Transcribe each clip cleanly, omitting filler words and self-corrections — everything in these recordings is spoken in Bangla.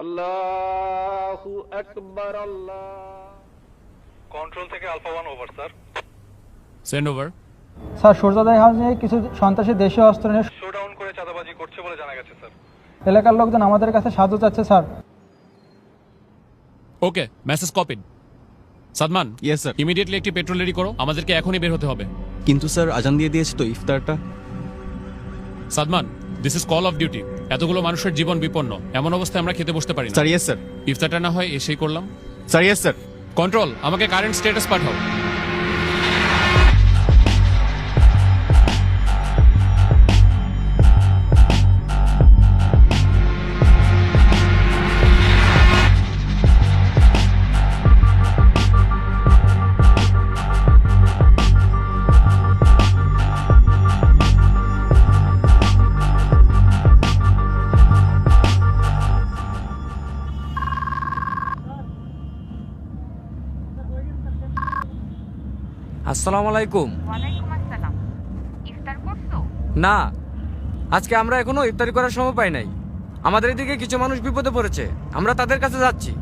আল্লাহু আকবার। আল্লাহ। কন্ট্রোল থেকে alpha 1 over sir. Send over. Sir সূর্যোদয় হাউসে কিছু সন্ত্রাসী দেশীয় অস্ত্র নিয়ে শোডাউন করে চাঁদাবাজি করছে বলে জানা গেছে স্যার। এলাকার লোকজন আমাদের কাছে সাহায্য চাচ্ছে sir. Okay, message copied. Sadman, yes sir. Immediately একটি পেট্রোল রেডি করো, আমাদেরকে এখনই বের হতে হবে। কিন্তু স্যার আজান দিয়ে দিয়েছে তো ইফতারটা। Sadman, this is call of duty. এতগুলো মানুষের জীবন বিপন্ন, এমন অবস্থায় আমরা খেতে বসতে পারি না। Sir yes sir. ইফতারটা না হয় এসেই করলাম। Sir yes sir. কন্ট্রোল, আমাকে কারেন্ট স্ট্যাটাস পাঠাও। আসসালামু আলাইকুম। ওয়ালাইকুম আসসালাম। ইফতার করছো? না, আজকে আমরা এখনো ইফতারি করার সময় পাই নাই। আমাদের এদিকে কিছু মানুষ বিপদে পড়েছে, আমরা তাদের কাছে যাচ্ছি।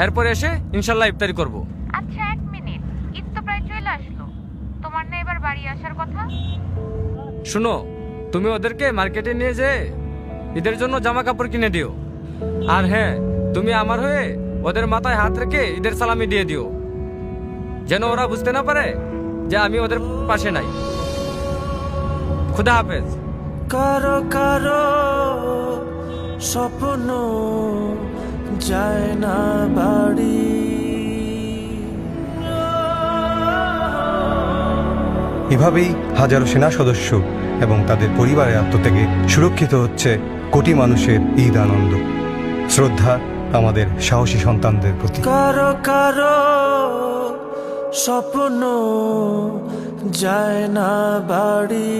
এরপর এসে ইনশাল্লাহ ইফতারি করব। আচ্ছা, 1 মিনিট, ঈদ তো প্রায় চলে আসলো। তোমার না এবার বাড়ি আসার কথা? শুনো, তুমি ওদেরকে মার্কেটে নিয়ে যেয়ে ঈদের জন্য জামা কাপড় কিনে দিও। আর হ্যাঁ, তুমি আমার হয়ে ওদের মাথায় হাত রেখে ঈদের সালামি দিয়ে দিও, যেন ওরা বুঝতে না পারে যে আমি ওদের পাশে নাই। খুদা হাফেজ। কারো কারো স্বপ্ন যায় না বাড়ি, এভাবেই হাজারো সেনা সদস্য এবং তাদের পরিবারের আত্মত্যাগে সুরক্ষিত হচ্ছে কোটি মানুষের ঈদ আনন্দ। শ্রদ্ধা আমাদের সাহসী সন্তানদের প্রতি। কারো কারো স্বপ্ন যায় না বাড়ি।